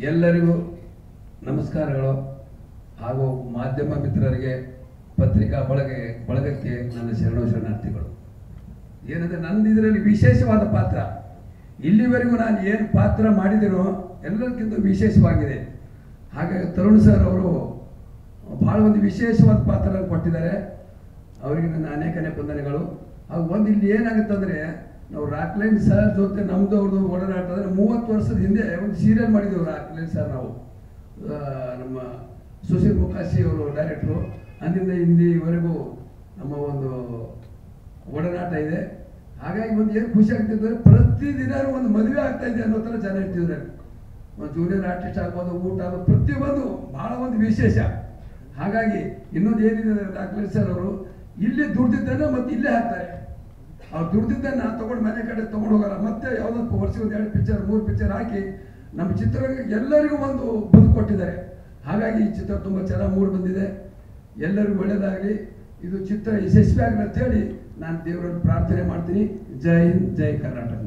ಎಲ್ಲರಿಗೂ ನಮಸ್ಕಾರಗಳು ಹಾಗೂ ಮಾಧ್ಯಮ ಮಿತ್ರರಿಗೆ ಪತ್ರಿಕಾ ಬಳಗಕ್ಕೆ ನನ್ನ ಶರಣಾರ್ಥಿಗಳು. ಏನಂದರೆ ನಂದು ಇದರಲ್ಲಿ ವಿಶೇಷವಾದ ಪಾತ್ರ, ಇಲ್ಲಿವರೆಗೂ ನಾನು ಏನು ಪಾತ್ರ ಮಾಡಿದ್ದೀನೋ ಎಲ್ಲರಿಗಿಂತ ವಿಶೇಷವಾಗಿದೆ. ಹಾಗಾಗಿ ತರುಣ್ ಸರ್ ಅವರು ಭಾಳ ಒಂದು ವಿಶೇಷವಾದ ಪಾತ್ರ ಕೊಟ್ಟಿದ್ದಾರೆ. ಅವರಿಗೆ ನನ್ನ ಅನೇಕ ವಂದನೆಗಳು. ಹಾಗೂ ಒಂದು ಇಲ್ಲಿ ಏನಾಗುತ್ತಂದರೆ, ನಾವು ರಾಕ್ಲೈನ್ ಸರ್ ಜೊತೆ ನಮ್ಮದು ಅವ್ರದ್ದು ಒಡನಾಟ ಅಂದರೆ 30 ವರ್ಷದ ಹಿಂದೆ ಒಂದು ಸೀರಿಯಲ್ ಮಾಡಿದ್ದೆವು ರಾಕ್ಲೈನ್ ಸರ್. ನಾವು ನಮ್ಮ ಸುಶೀಲ್ ಮುಖಾಶಿ ಅವರು ಡೈರೆಕ್ಟ್ರು. ಅಂದಿಂದ ಇಂದಿವರೆಗೂ ನಮ್ಮ ಒಂದು ಒಡನಾಟ ಇದೆ. ಹಾಗಾಗಿ ಒಂದು ಏನು ಖುಷಿ ಆಗ್ತಿದ್ದಾರೆ, ಪ್ರತಿದಿನ ಒಂದು ಮದುವೆ ಆಗ್ತಾ ಇದೆ ಅನ್ನೋ ಥರ ಜನ ಇರ್ತಿದ್ದಾರೆ. ಒಂದು ಜೂನಿಯರ್ ಆರ್ಟಿಸ್ಟ್ ಆಗ್ಬೋದು, ಊಟ ಆಗೋದು ಪ್ರತಿಯೊಂದು ಭಾಳ ಒಂದು ವಿಶೇಷ. ಹಾಗಾಗಿ ಇನ್ನೊಂದು ಏನಿದೆ, ರಾಕ್ಲೈನ್ ಸರ್ ಅವರು ಇಲ್ಲಿ ದುಡ್ದಿದ್ದನ್ನು ಮತ್ತೆ ಇಲ್ಲೇ ಹಾಕ್ತಾರೆ. ಅವ್ರು ದುಡ್ದಿದ್ದನ್ನು ತೊಗೊಂಡು ಮನೆ ಕಡೆ ತೊಗೊಂಡು ಹೋಗಲ್ಲ, ಮತ್ತೆ ಯಾವುದೋ ವರ್ಷಕ್ಕೆ 2 ಪಿಕ್ಚರ್ 3 ಪಿಕ್ಚರ್ ಹಾಕಿ ನಮ್ಮ ಚಿತ್ರರಂಗಕ್ಕೆ ಎಲ್ಲರಿಗೂ ಒಂದು ಬದುಕು ಕೊಟ್ಟಿದ್ದಾರೆ. ಹಾಗಾಗಿ ಈ ಚಿತ್ರ ತುಂಬ ಚೆನ್ನಾಗಿ ಮೂಡಿ ಬಂದಿದೆ. ಎಲ್ಲರಿಗೂ ಒಳ್ಳೆಯದಾಗಲಿ, ಇದು ಚಿತ್ರ ಯಶಸ್ವಿ ಆಗಲಿ ಅಂತೇಳಿ ನಾನು ದೇವರಲ್ಲಿ ಪ್ರಾರ್ಥನೆ ಮಾಡ್ತೀನಿ. ಜೈ ಹಿಂದ್, ಜೈ ಕರ್ನಾಟಕ.